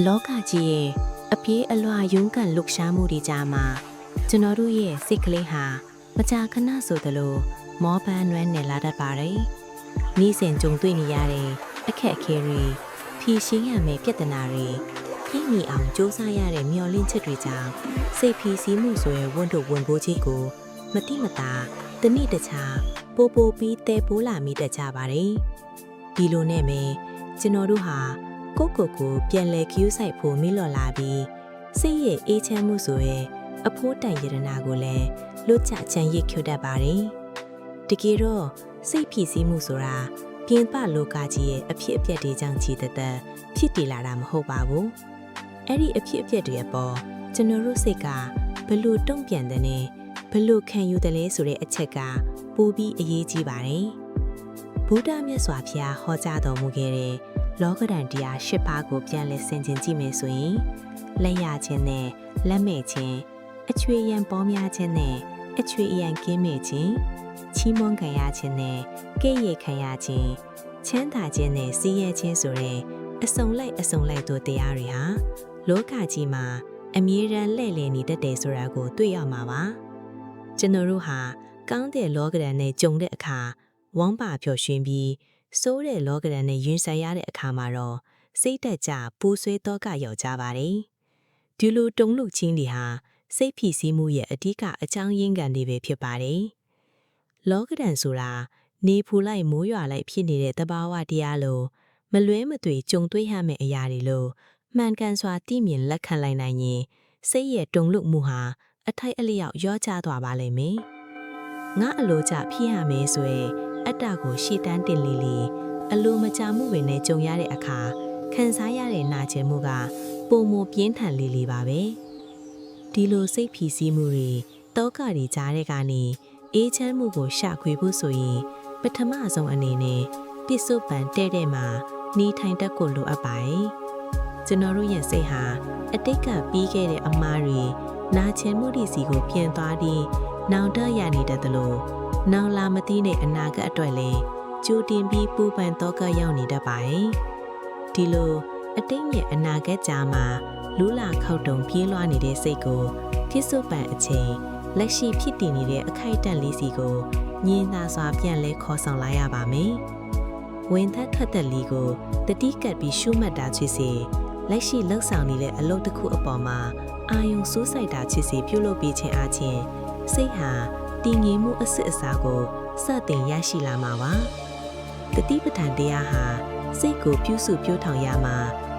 လောကကြီးရဲ့အပြေးအလွှာရုန်းကန်လှုပ်ရှားမှုတွေကြားမှာကျွန်တော်တို့ရဲ့စိတ်ကလေးဟာမကြာခဏဆိုသလိုမောပန်းနွမ်းနယ်လာတတ်ပါတယ်။နေ့စဉ်ကြုံတွေ့နေရတဲ့အခက်အခဲတွေဖြေရှင်းရမယ့်ပြဿနာတွေပြည့်မီအောင်စူးစမ်းရတဲ့မျှော်လင့်ချက်တွေကြောင့်စိတ်ဖိစီးမှုဆိုရဲ့ဝန်ထုတ်ဝန်ပိုးခြင်းကိုမတိမတာတနည်းတခြားပိုပိုပြီးတဲပိုးလာမိတတ်ကြပါတယ်။ဒီလိုနဲ့ပဲကျွန်တော်တို့ဟာကိုပြန်လဲကျူးဆိုင်ဖို့မိလော်လာပြီးစိတ်ရဲ့အေးချမ်းမှုဆိုရဲအဖိုးတန်ရတနာကိုလည်းလွတ်ချချမ်းရစ်ခွတ်တတ်ပါတယ်။တကယ်တော့စိတ်ဖြစ်စည်းမှုဆိုတာပြင်ပလောကကြီးရဲ့အဖြစ်အပျက်တွေကြောင့်ကြီးတဲ့ဖြစ်တည်လာတာမဟုတ်ပါဘူး။အဲ့ဒီအဖြစ်အပျက်တွေအပေါ်ကျွန်တော်တို့စိတ်ကဘလို့တုံ့ပြန်တဲ့နဲ့ဘလို့ခံယူတယ်လဲဆိုတဲ့အချက်ကပိုပြီးအရေးကြီးပါတယ်။ဗုဒ္ဓမြတ်စွာဘုရားဟောကြားတော်မူခဲ့တဲ့လောကဓာတ်တရား၈ပါးကိုပြန်လဲဆင်ခြင်ကြည့်မယ်ဆိုရင်လက်ရခြင်းနဲ့လက်မဲ့ခြင်းအချွေရန်ပေါများခြင်းနဲ့အချွေရန်ကင်းမဲ့ခြင်းချီးမွမ်းခံရခြင်းနဲ့ကဲ့ရဲ့ခံရခြင်းချမ်းသာခြင်းနဲ့စီးရဲခြင်းဆိုတဲ့အစုံလိုက်တို့တရားတွေဟာလောကကြီးမှာအမြဲတမ်းလှည့်လည်နေတတ်တယ်ဆိုတာကိုတွေ့ရမှာပါကျွန်တော်တို့ဟာကောင်းတဲ့လောကဓာတ်နဲ့ကြုံတဲ့အခါဝမ်းပါပျော်ရွှင်ပြီးစိုးတဲ့လောကဓာတ်နဲ့ရင်ဆိုင်ရတဲ့အခါမှာတော့စိတ်တက်ကြပူဆွေးတော့ကရောက်ကြပါတယ်။ဒီလိုတုံ့လှုပ်ခြင်းတွေဟာစိတ်ဖိစီးမှုရဲ့အဓိကအကြောင်းရင်းခံတွေပဲဖြစ်ပါတယ်။လောကဓာတ်ဆိုတာနေဖူလိုက်မိုးရွာလိုက်ဖြစ်နေတဲ့သဘာဝတရားလိုမလွဲမသွေကြုံတွေ့ရမယ့်အရာတွေလိုမှန်ကန်စွာသိမြင်လက်ခံလိုက်နိုင်ရင်စိတ်ရဲ့တုံ့လှုပ်မှုဟာအထိုက်အလျောက်ရောကျသွားပါလိမ့်မယ်။ငါအလိုကြဖြစ်ရမယ်ဆိုရင်အတ္တကိုရှေ့တန်းတင်လီအလိုမချမှုတွေနဲ့ကြုံရတဲ့အခါခံစားရတဲ့နာကျင်မှုကပုံမပြင်းထန်လီပါပဲဒီလိုစိတ်ဖိစီးမှုတွေတောကတွေကြားတဲ့ကနေအေးချမ်းမှုကိုရှာခွေဖို့ဆိုရင်ပထမဆုံးအနေနဲ့ပစ္စုပန်တဲ့မှာနေထိုင်တတ်ကိုလိုအပ်ပါတယ်ကျွန်တော်တို့ရဲ့စိတ်ဟာအတိတ်ကပြီးခဲ့တဲ့အမှားတွေနာကျင်မှုတွေစီကိုပြန်သွားပြီးနောင်တရနေတတ်သလိုနောင်လာမသိတဲ့အနာဂတ်အတွက်လည်းကြိုတင်ပြီးပူပန်တော့ကရောက်နေတတ်ပါတယ်။ဒီလိုအတိတ်နဲ့အနာဂတ်ကြားမှာလူလာခောက်တုံပြေးလွှားနေတဲ့စိတ်ကိုဖြစ်စုပန်အချိန်လက်ရှိဖြစ်တည်နေတဲ့အခိုက်အတန့်လေးစီကိုညင်သာစွာပြန်လဲခေါ်ဆောင်လာရပါမယ်။ဝင်သက်ထွက်သက်လေးကိုတတိကပ်ပြီးရှုမှတ်တာချစ်စီလက်ရှိလှုပ်ဆောင်နေတဲ့အလုပ်တစ်ခုအပေါ်မှာအာယုံစူးစိုက်တာချစ်စီပြုလုပ်ပေးခြင်းအားဖြင့်စိတ်ဟာတည်ငြိမ်မှုအစစ်အစားကိုစတင်ရရှိလာမှာပါတတိပဋ္ဌာန်တရားဟာစိတ်ကိုပြုစုပြောထောင်ရမှာ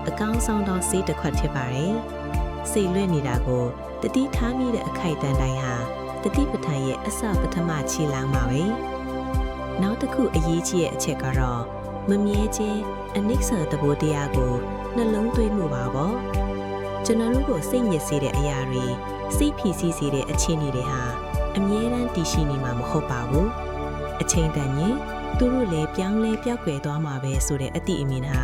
အကောင်းဆုံးသောစိတ်တစ်ခွက်ဖြစ်ပါတယ်စိတ်လွဲ့နေတာကိုတတိထားမိတဲ့အခိုက်အတန့်တိုင်းဟာတတိပဋ္ဌာန်ရဲ့အစပထမခြေလှမ်းပါပဲနောက်တစ်ခုအရေးကြီးတဲ့အချက်ကတော့မမြဲခြင်းအနိစ္စသဘောတရားကိုနှလုံးသွင်းမှုပါပေါ့ကျွန်တော်တို့ကိုစိတ်ညစ်စေတဲ့အရာတွေစိတ်ဖိစီးစေတဲ့အခြေအနေတွေဟာအမြဲတမ်းတည်ရှိနေမှာမဟုတ်ပါဘူးအချိန်တန်ရင်သူတို့လည်းပြောင်းလဲပြောက်ွယ်သွားမှာပဲဆိုတဲ့အသည့်အမြင်ဟာ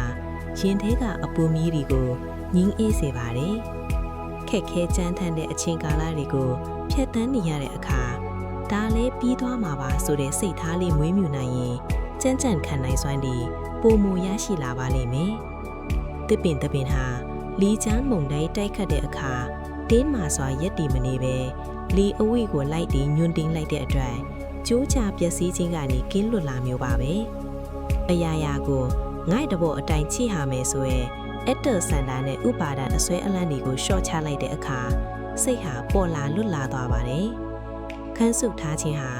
ရင်ထဲကအပူမီးတွေကိုငင်းအေးစေပါတယ်ခက်ခဲကြမ်းတမ်းတဲ့အချိန်ကာလတွေကိုဖြတ်သန်းနေရတဲ့အခါဒါလည်းပြီးသွားမှာပါဆိုတဲ့စိတ်ထားလေးမွေးမြူနိုင်ရင်ကြမ်းကြမ်းခံနိုင်စွမ်းပြီးပုံမရရှိလာပါလိမ့်မယ်တစ်ပင်ဟာလီချမ်းမုန်တိုင်းတိုက်ခတ်တဲ့အခါတင်းမာစွာရက်တည်မနေပဲလီအဝိကိုလိုက်ပြီးညွန်းတင်းလိုက်တဲ့အတွက်ကျိုးချပျက်စီးခြင်းကနေကင်းလွတ်လာမျိုးပါပဲအရာရာကိုငိုက်တဘောအတိုင်းချိဟာမယ်ဆိုရင်အတ္တစန္ဒာနဲ့ဥပါဒံအစွဲအလန့်တွေကိုရှော့ချလိုက်တဲ့အခါစိတ်ဟာပေါ်လာလွတ်လာသွားပါတယ်ခန်းစုထားခြင်းဟာ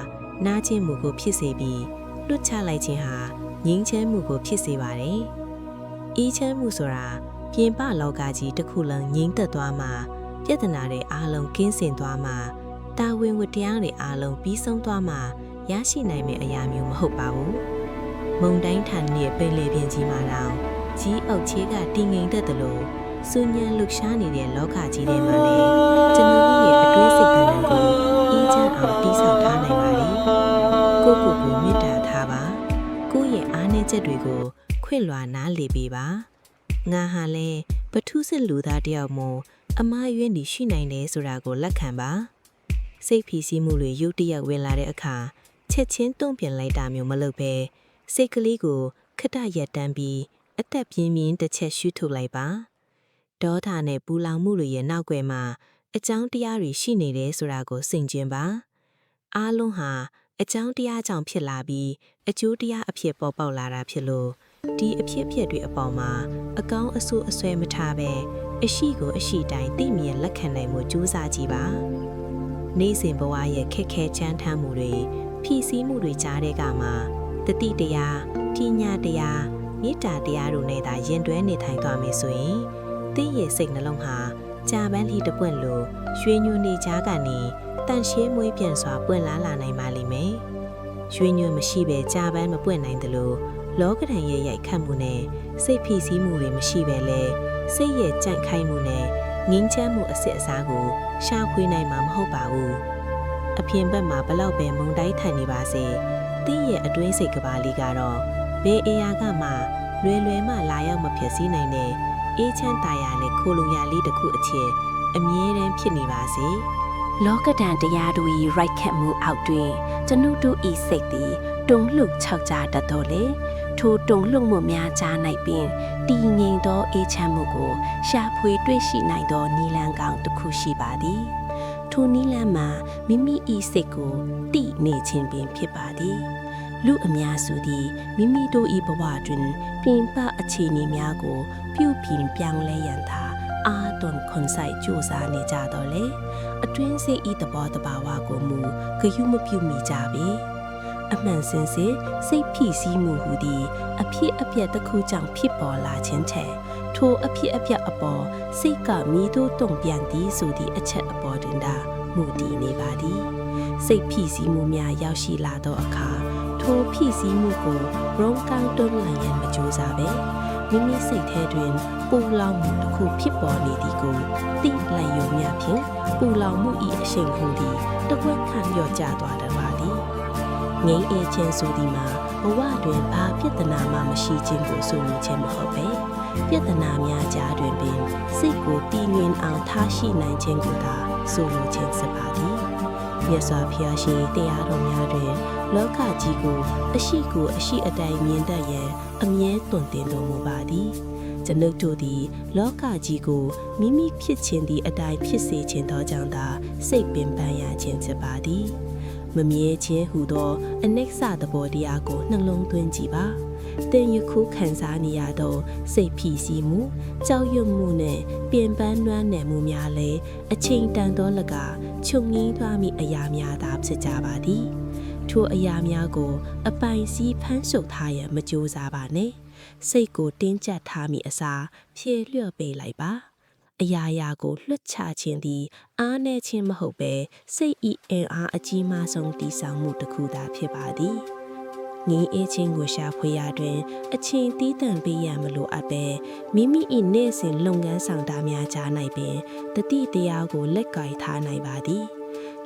နားခြင်းမှုကိုဖြစ်စေပြီးလွတ်ချလိုက်ခြင်းဟာငြိမ်းချမ်းမှုကိုဖြစ်စေပါတယ်အေးချမ်းမှုဆိုတာပြင်ပလောကကြီးတစ်ခုလုံးငြိမ်းသက်သွားမှာပြဿနာတွေအားလုံးကင်းစင်သွားမှာတာဝန်ဝတ္တရားတွေအားလုံးပြီးဆုံးသွားမှာရရှိနိုင်မယ့်အရာမျိုးမဟုတ်ပါဘူးမုံတိုင်းထန်တဲ့ပင်လေပြင်ကြီးမှာတော့ကြီးအုပ်ချေးကတည်ငြိမ်တတ်တယ်လို့စူညံလှရှားနေတဲ့လောကကြီးထဲမှာလေကျွန်တော်ရဲ့အတွင်းစိတ်ကဏ္ဍကိုအင်းချမ်းအောင်တီးဆောက်ထားနိုင်ပါလေကိုမေတ္တာထားပါကိုယ့်ရဲ့အားနည်းချက်တွေကိုခွင့်လွှာနားလေပေးပါငါဟာလဲပထုစစ်လူသားတယောက်မို့အမားရွေးနေရှိနိုင်တယ်ဆိုတာကိုလက်ခံပါစိတ်ဖိစီးမှုတွေရုတ်တရက်ဝင်လာတဲ့အခါချက်ချင်းတုံ့ပြန်လိုက်တာမျိုးမလုပ်ဘဲစိတ်ကလေးကိုခဏရပ်တန်းပြီးအသက်ပြင်းပြင်းတစ်ချက်ရှုထုတ်လိုက်ပါ ဒေါသနဲ့ပူလောင်မှုတွေရဲ့နောက်ွယ်မှာအကြောင်းတရားတွေရှိနေတယ်ဆိုတာကိုဆင်ခြင်ပါအားလုံးဟာအကြောင်းတရားကြောင့်ဖြစ်လာပြီးအကျိုးတရားအဖြစ်ပေါ်ပေါက်လာတာဖြစ်လို့ဒီအဖြစ်အပျက်တွေအပေါ်မှာအကောင်းအဆိုးအဆွဲမထားပဲအရှိကိုအရှိတိုင်းသိမြင်လက်ခံနိုင်မှုကြိုးစားကြည့်ပါနေ့စဉ်ဘဝရဲ့ခက်ခဲချမ်းသာမှုတွေဖြည့်ဆည်းမှုတွေကြားတဲ့ကမှာတတိတရားဋ္ဌိညာတရားမေတ္တာတရားတို့နဲ့သာရင်တွဲနေထိုင်သွားမယ်ဆိုရင်သင်ရဲ့စိတ်နှလုံးဟာကြာပန်းလီတပွင့်လိုရွှေညွန့်နေကြားကနေတန်ရှင်းမွေးပြန်စွာပွင့်လာနိုင်ပါလိမ့်မယ်ရွှေညွန့်မရှိဘဲကြာပန်းမပွင့်နိုင်သလိုလောကဓာတ်ရဲ့ရိုက်ခတ်မှုနဲ့စိတ်ဖိစီးမှုတွေမရှိဘဲလဲစိတ်ရဲ့ကြန့်ခိုင်မှုနဲ့ငြင်းချမ်းမှုအစစ်အစားကိုရှာဖွေနိုင်မှာမဟုတ်ပါဘူးအပြင်ဘက်မှာဘလောက်ပဲမုန်တိုင်းထန်နေပါစေသင်ရဲ့အတွင်းစိတ်ကဘာလေးကတော့ဘယ်အရာကမှလွယ်လွယ်မှလာရောက်မဖြစ်စည်းနိုင်တဲ့အေးချမ်းသာယာနဲ့ခိုလုံရလေးတစ်ခုအချက်အမြဲတမ်းဖြစ်နေပါစေလောကဓာတ်တရားတို့၏ရိုက်ခတ်မှုအောက်တွင်ကျွန်ုပ်တို့၏စိတ်သည်တုန်လှုပ်ခြောက်ကြတတ်တော်လေထိုတုန်လှုပ်မှုများကြား၌ပင်တည်ငြိမ်သောအေးချမ်းမှုကိုရှာဖွေတွေ့ရှိနိုင်သောနည်းလမ်းကောင်းတစ်ခုရှိပါသည်ထိုနည်းလမ်းမှာမိမိ၏စိတ်ကိုတည်နေခြင်းပင်ဖြစ်ပါသည်လူအများစုသည်မိမိတို့၏ဘဝတွင်ပြင်ပအခြေအနေများကိုပြုပြင်ပြောင်းလဲရန်သာအာသွန်ခွန်ဆိုင်ကြိုးစားနေကြတော့လေအတွင်းစိတ်ဤသဘောတဘာဝကိုမူဂယုမပြုမိကြပေအမှန်စင်စစ်စိတ်ဖိစီးမှုဟူသည်အဖြစ်အပျက်တစ်ခုကြောင့်ဖြစ်ပေါ်လာခြင်းထက်ထိုအဖြစ်အပျက်အပေါ်စိတ်ကမိတို့တုံ့ပြန်သည်ဆိုသည့်အချက်အပေါ်တွင်သာမူတည်နေပါသည်စိတ်ဖိစီးမှုများရောက်ရှိလာသောအခါထိုဖိစီးမှုကိုရုံးကောင်းတွန်းလှန်ရန်မကြိုးစားပဲမိမိစိတ်ထဲတွင်ပူလောင်မှုတစ်ခုဖြစ်ပေါ်နေသည်ကိုသိလိုက်ရုံများဖြင့်ပူလောင်မှု၏အရှိန်ဟုန်သည်တစ်ခွက်ခန့်လျော့ကျသွားတတ်ပါသည်ငြိမ်းအေးခြင်းဆိုသည်မှာဘဝတွင်ဘာပြဿနာမှမရှိခြင်းကိုဆိုလိုခြင်းမဟုတ်ပဲပြဿနာများကြားတွင်ပင်စိတ်ကိုတည်ငြိမ်အောင်ထားရှိနိုင်ခြင်းကိုသာဆိုလိုခြင်းစပါသည်မြတ်စွာဘုရားရှင်တရားတော်များတွင်လောကကြီးကိုအရှိအတိုင်းမြင်တတ်ရန်အမြဲတွင်တင်တော်မူပါသည်ကျွန်ုပ်တို့သည်လောကကြီးကိုမိမိဖြစ်ခြင်းသည့်အတိုင်းဖြစ်စေခြင်းသောကြောင့်သာစိတ်ပင်ပန်းရခြင်းဖြစ်ပါသည်မမြဲခြင်းဟူသောအနိစ္စသဘောတရားကိုနှလုံးသွင်းကြည့်ပါသင်ယခုခံစားနေရသောစိတ်ဖိစီးမှုကြောက်ရွံ့မှုနှင့်ပင်ပန်းနွမ်းနယ်မှုများလည်းအချိန်တန်သောလကချုပ်ငြိမ်းသွားမည့်အရာများသာဖြစ်ကြပါသည်ထိုအရာများကိုအပိုင်စီးဖမ်းရှုပ်ထားရန်မကြိုးစားပါနဲ့စိတ်ကိုတင်းကျပ်ထားမိအစားဖြေလျော့ပေးလိုက်ပါအရာရာကိုလွှတ်ချခြင်းသည်အားနည်းခြင်းမဟုတ်ပဲစိတ်ဤအင်အားအကြီးမားဆုံးတည်ဆောက်မှုတစ်ခုသာဖြစ်ပါသည်ငြိမ်းအေးခြင်းကိုရှာဖွေရာတွင်အချိန်တည်တံ့ပေးရန်မလိုအပ်ပဲမိမိ၏နေ့စဉ်လုပ်ငန်းဆောင်တာများကြား၌ပင်တတိတရားကိုလက်ကိုင်ထားနိုင်ပါသည်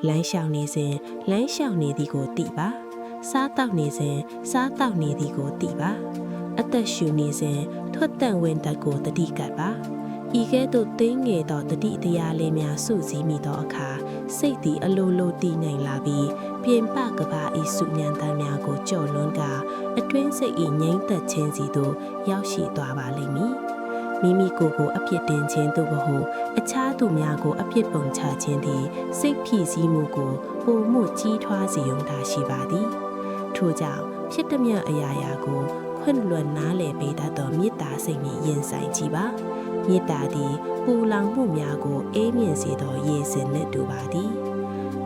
လမ်းလျှောက်နေစဉ်လမ်းလျှောက်နေသည်ကိုသိပါစားတောက်နေစဉ်စားတောက်နေသည်ကိုသိပါအသက်ရှူနေစဉ်ထွက်တန့်ဝင်တတ်ကိုတတိကပ်ပါဤကဲ့သို့သိငယ်သောတတိတရားလေးများစုစည်းမိသောအခါစိတ်သည်အလိုလိုတည်နိုင်လာပြီးပြင်ပကဘာဤစုညံတမ်းများကိုကြော်လွန်းကအတွင်းစိတ်၏ငြိမ့်သက်ခြင်းစီသို့ရောက်ရှိသွားပါလိမ့်မည်မိမိကိုယ်ကိုအပြစ်တင်ခြင်းသို့မဟုတ်အခြားသူများကိုအပြစ်ပုံချခြင်းသည်စိတ်ဖိစီးမှုကိုပိုမှုကြီးထွားစေုံသာရှိပါသည်ထို့ကြောင့်ဖြစ်သည်မြအရာရာကိုခွင့်လွှတ်နားလည်ပေးတတ်သောမေတ္တာစိတ်နှင့်ရင်ဆိုင်ကြည့်ပါမေတ္တာသည်ပူလောင်မှုများကိုအေးမြင့်စေသောရေစင်နှင့်တူပါသည်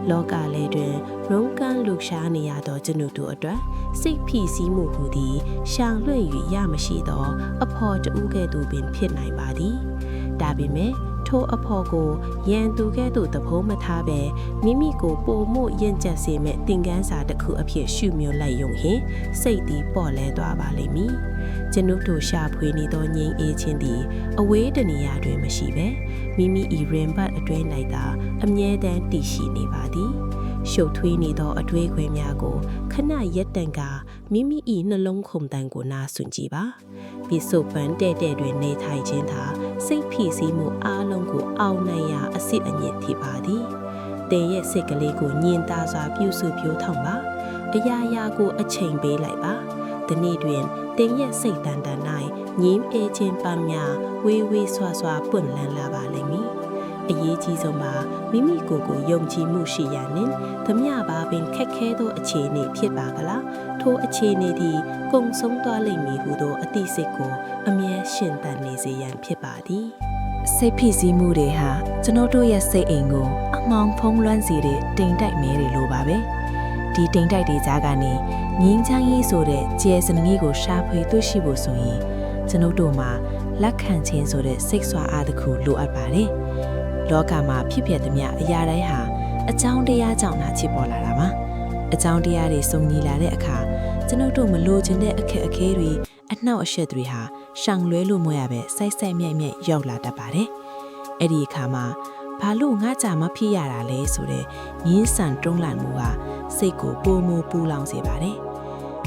လောကလေးတွင်ရုံးကန်းလှူရှားနေရသောကျွန်ုပ်တို့အတွက်စိတ်ဖိစီးမှုဟူသည်ရှောင်လွှဲ့၍ရမရှိသောအဖော်တူကဲ့သို့ပင်ဖြစ်နိုင်ပါသည်ဒါပေမဲ့ထိုအဖော်ကိုရန်သူကဲ့သို့သဘောမထားဘဲမိမိကိုပိုမိုရင်ကျက်စေမဲ့သင်ခန်းစာတစ်ခုအဖြစ်ရှုမြွလိုက်ယုံဟင်စိတ်သည်ပေါ်လဲသွားပါလိမ့်မည်ကျွန်ုပ်တို့ရှာဖွေနေသောငြိမ်းအေးခြင်းသည်အဝေးတနေရာတွင်မရှိဘဲမိမိ၏ရင်ပတ်အတွင်း၌သာအမြဲတမ်းတည်ရှိနေပါသည်ရှုပ်ထွေးနေသောအတွေးခွေများကိုခဏရက်တန်ကမိမိ၏နှလုံးခုန်တန်ကိုနားဆွကြည့်ပါပိစုပန်တဲ့တွင်နေထိုင်ခြင်းသာစိတ်ဖိစီးမှုအားလုံးကိုအောင်နိုင်ရာအစစ်အညစ်ဖြစ်ပါသည်တင်ရဲ့စိတ်ကလေးကိုညင်သားစွာပြုစုပြောထောင်ပါအရာရာကိုအချိန်ပေးလိုက်ပါ တနေ့တွင်တင်ရဲ့စိတ်တန်တန်၌ငင်းအေးချင်းပန်းများဝေးဝေးဆွာဆွာပွင့်လန်းလာပါလိမ့်မည်အရေးကြီးဆုံးမှာမိမိကိုယ်ကိုယုံကြည်မှုရှိရနှင့်သမျှပါပင်ခက်ခဲသောအခြေအနေဖြစ်ပါကလားထိုအခြေအနေသည်ကုံဆုံးသွားလိမ့်မည်ဟုသောအသိစိတ်ကိုအမြဲရှင်သန်နေစေရန်ဖြစ်ပါသည်စိတ်ဖိစီးမှုတွေဟာကျွန်တော်တို့ရဲ့စိတ်အိမ်ကိုအမောင်ဖုံးလွှမ်းစေတဲ့တိမ်တိုက်မဲတွေလိုပါပဲဒီတိမ်တိုက်တွေကြားကနေငင်းချမ်းရေးဆိုတဲ့ကျဲစနငီးကိုရှာဖွေတွေ့ရှိဖို့ဆိုရင်ကျွန်တော်တို့မှာလက်ခံခြင်းဆိုတဲ့စိတ်ဆွာအားတစ်ခုလိုအပ်ပါတယ်လောကမှာဖြစ်ပျက်သမျှအရာတိုင်းဟာအကြောင်းတရားကြောင့်သာဖြစ်ပေါ်လာတာပါအကြောင်းတရားတွေစုံညီလာတဲ့အခါကျွန်တော်တို့မလိုချင်တဲ့အခက်အခဲတွေအနှောက်အယှက်တွေဟာရှောင်လွဲလို့မရပဲစိုက်စိုက်မြိုက်မြိုက်ရောက်လာတတ်ပါတယ်အဲ့ဒီအခါမှာဘာလို့ငါကြမဖြစ်ရတာလဲဆိုတဲ့ငင်းဆန်တွန်းလှန်မှုဟာစိတ်ကိုပိုမိုပူလောင်စေပါတယ်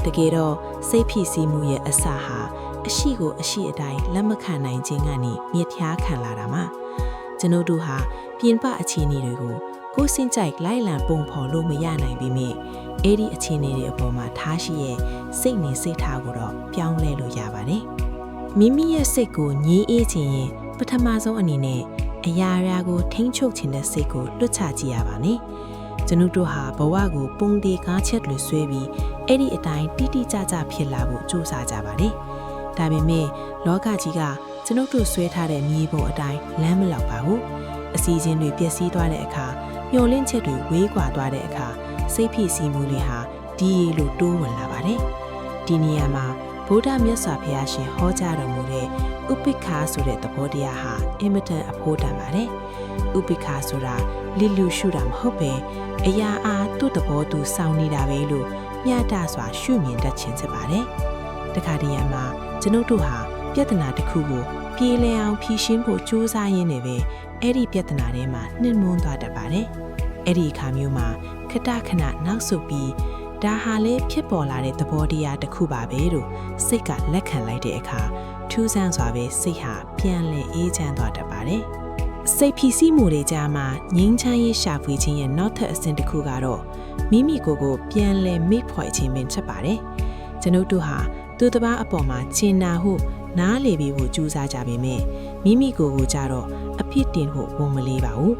တကယ်တော့စိတ်ဖိစီးမှုရဲ့အစဟာအရှိကိုအရှိအတိုင်းလက်မခံနိုင်ခြင်းကနေမြစ်ဖျားခံလာတာမှာကျွန်တော်တို့ဟာပြင်ပအခြေအနေတွေကိုကိုယ်စင်ကြိုက်လိုက်လံပုံဖော်လို့မရနိုင်ပေမဲ့အဲ့ဒီအခြေအနေတွေအပေါ်မှာထားရှိရဲ့စိတ်နေစိတ်ထားကိုတော့ပြောင်းလဲလို့ရပါတယ်မိမိရဲ့စိတ်ကိုငြင်းအေးခြင်းရင်ပထမဆုံးအနေနဲ့အရာရာကိုထိန်းချုပ်ခြင်းတဲ့စိတ်ကိုလွတ်ချကြည့်ရပါမယ်ကျွန်တော်တို့ဟာဘဝကိုပုံသေးကားချက်တွေဆွဲပြီးအဲ့ဒီအတိုင်းတိတိကျကျဖြစ်လာဖို့ကြိုးစားကြပါတယ်ဒါပေမဲ့လောကကြီးကကျွန်ုပ်တို့ဆွဲထားတဲ့မြေပုံအတိုင်းလမ်းမလောက်ပါဘူးအစီအစဉ်တွေပျက်စီးသွားတဲ့အခါမျောလင့်ချက်တွေဝေးကွာသွားတဲ့အခါစိတ်ဖိစီးမှုတွေဟာဒီရီလိုတိုးဝင်လာပါတယ်ဒီနေရာမှာဗုဒ္ဓမြတ်စွာဘုရားရှင်ဟောကြားတော်မူတဲ့ဥပိ္ပခာဆိုတဲ့သဘောတရားဟာအင်မတန်အဖို့တန်ပါတယ်ဥပိ္ပခာဆိုတာလီလူရှုတာမဟုတ်ပဲအရာအားသူ့သဘောသူစောင့်နေတာပဲလို့မျှတစွာရှုမြင်တတ်ခြင်းဖြစ်ပါတယ်တခါတည်းရမှာကျွန်ုပ်တို့ဟာပြဿနာတစ်ခုကိုပြေလည်အောင်ဖြေရှင်းဖို့ကြိုးစားရင်းနဲ့ပဲအဲ့ဒီပြဿနာထဲမှာနှိမ့်မွန်းသွားတတ်ပါတယ်အဲ့ဒီအခါမျိုးမှာခဏခဏနောက်ဆုတ်ပြီးဒါဟာလည်းဖြစ်ပေါ်လာတဲ့သဘောတရားတစ်ခုပါပဲလို့စိတ်ကလက်ခံလိုက်တဲ့အခါထူးဆန်းစွာပဲစိတ်ဟာပြန်လည်အေးချမ်းသွားတတ်ပါတယ်စိတ်ဖိစီးမှုတွေကြားမှာငြိမ်းချမ်းရေးရှာဖွေခြင်းရဲ့နောက်ထပ်အဆင့်တစ်ခုကတော့မိမိကိုယ်ကိုပြန်လည်မိဖွယ်ခြင်းပင်ဖြစ်ပါတယ်ကျွန်ုပ်တို့ဟာသူတစ်ပါးအပေါ်မှာချင်နာဟုနားလေပြီးဖို့ကြိုးစားကြပေမဲ့မိမိကိုယ်ကိုကြတော့အဖြစ်တင်ဖို့ဝန်မလေးပါဘူး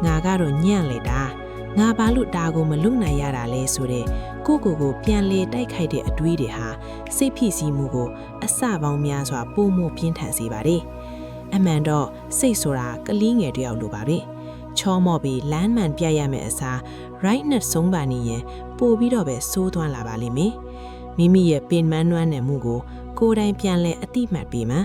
ငါကတော့ညံ့လေတာငါဘာလို့ဒါကိုမလုပ်နိုင်ရတာလဲဆိုတဲ့ကိုယ့်ကိုယ်ပြန်လေတိုက်ခိုက်တဲ့အတွေးတွေဟာစိတ်ဖိစီးမှုကိုအစပေါင်းများစွာပိုမိုပြင်းထန်စေပါတယ်အမှန်တော့စိတ်ဆိုတာကလေးငယ်တယောက်လိုပါပဲချောမော့ပြီးလမ်းမှန်ပြရမယ့်အစား right နဲ့ဆုံးပါနေရင်ပို့ပြီးတော့ပဲစိုးသွမ်းလာပါလိမ့်မယ်မိမိရဲ့ပင်မနှွမ်းနယ်မှုကိုကိုယ်တိုင်ပြန်လဲအတိမတ်ပေးမှ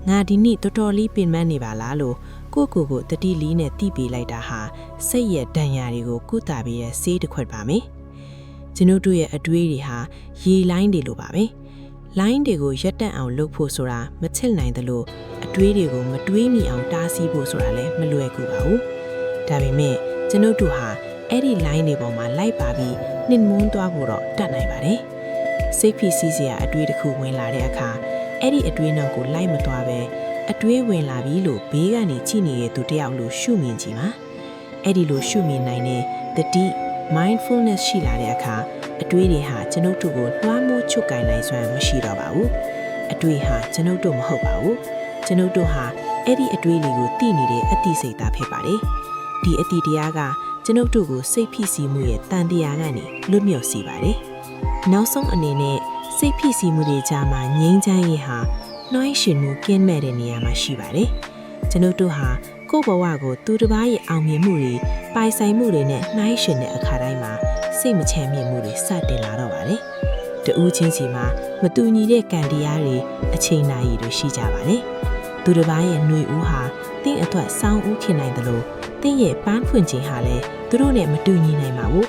ငါဒီနေ့တော်တော်လေးပင်မနေပါလားလို့ကိုတတိလီနဲ့တိပေးလိုက်တာဟာစိတ်ရဲ့ဒဏ်ရာတွေကိုကုသပေးတဲ့ဆေးတစ်ခွက်ပါမယ်ကျွန်ုပ်တို့ရဲ့အတွေးတွေဟာရေလိုင်းတွေလိုပါပဲလိုင်းတွေကိုရက်တက်အောင်လုပ်ဖို့ဆိုတာမချစ်နိုင်သလိုအတွေးတွေကိုမတွေးမိအောင်တားဆီးဖို့ဆိုတာလည်းမလွယ်ကူပါဘူးဒါပေမဲ့ကျွန်ုပ်တို့ဟာအဲ့ဒီလိုင်းတွေပေါ်မှာလိုက်ပါပြီးနှင်မွန်းသွားဖို့တော့တတ်နိုင်ပါတယ်စိတ်ဖိစီးစရာအတွေးတစ်ခုဝင်လာတဲ့အခါအဲ့ဒီအတွေးနောက်ကိုလိုက်မသွားပဲအတွေးဝင်လာပြီလို့ဘေးကနေကြည့်နေတဲ့သူတယောက်လိုရှုမြင်ကြည့်ပါအဲ့ဒီလိုရှုမြင်နိုင်တဲ့တတိ mindfulness ရှိလာတဲ့အခါအတွေးတွေဟာကျွန်ုပ်တို့ကိုလွှမ်းမိုးချုပ်ကင်နိုင်စွမ်းမရှိတော့ပါဘူးအတွေးဟာကျွန်ုပ်တို့မဟုတ်ပါဘူးကျွန်ုပ်တို့ဟာအဲ့ဒီအတွေးတွေကိုသိနေတဲ့အသိစိတ်သားဖြစ်ပါတယ်ဒီအသိတရားကကျွန်ုပ်တို့ကိုစိတ်ဖိစီးမှုရဲ့တန်တရားကနေလွတ်မြောက်စေပါတယ်နောက်ဆုံးအနေနဲ့စိတ်ဖိစီးမှုတွေကြားမှာငြိမ်းချမ်းရေးဟာနှိုင်းယှဉ်မှုကင်းမဲ့တဲ့နေရာမှာရှိပါတယ်ကျွန်ုပ်တို့ဟာကိုယ့်ဘဝကိုသူတစ်ပါးရဲ့အောင်မြင်မှုတွေပိုင်ဆိုင်မှုတွေနဲ့နှိုင်းယှဉ်တဲ့အခါတိုင်းမှာစိတ်မချမ်းမြေ့မှုတွေစတင်လာတော့ပါတယ်တဦးချင်းစီမှာမတူညီတဲ့ကံတရားတွေအချိန်နာရီတွေရှိကြပါတယ်သူတစ်ပါးရဲ့ຫນွေဦးဟာတင့်အတွက်စောင်းဦးခင်နိုင်တယ်လို့တင့်ရဲ့ပန်းဖွင့်ခြင်းဟာလည်းသူတို့နဲ့မတူညီနိုင်ပါဘူး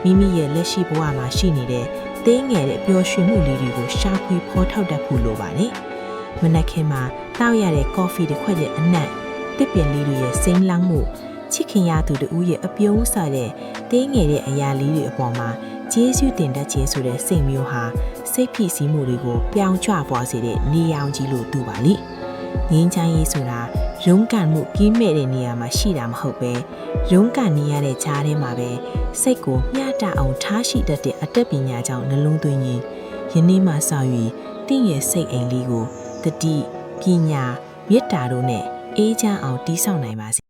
မိမိရဲ့လက်ရှိဘဝမှာရှိနေတဲ့တင်းငယ်တဲ့ပျော်ရွှင်မှုလေးတွေကိုရှာဖွေဖော်ထုတ်တတ်ဖို့လိုပါတယ်မနက်ခင်းမှာတောက်ရတဲ့ကော်ဖီတစ်ခွက်ရဲ့အနံ့တစ်ပင်လေးတွေရဲ့စိမ်းလောင်းမှုချစ်ခင်ရသူတို့ရဲ့အပြုံးဆတဲ့တင်းငယ်တဲ့အရာလေးတွေအပေါ်မှာကျေးဇူးတင်တတ်ခြင်းဆိုတဲ့စိတ်မျိုးဟာစိတ်ဖိစီးမှုတွေကိုပြောင်းကျပွားစေတဲ့နေရောင်ကြီးလို့တူပါလိငင်းချမ်းရေးဆိုတာရုန်းကန်မှုကင်းမဲ့တဲ့နေရာမှာရှိတာမဟုတ်ပဲရုန်းကန်နေရတဲ့ကြားထဲမှာပဲစိတ်ကိုမျှတအောင်ထားရှိတတ်တဲ့အတတ်ပညာကြောင့်နှလုံးသွင်းရင်ရ နေ့မှစ၍တင့်ရဲ့စိတ်အိမ်လေးကိုတတိပညာမေတ္တာတို့နဲ့အေးချမ်းအောင်တည်ဆောက်နိုင်ပါစေ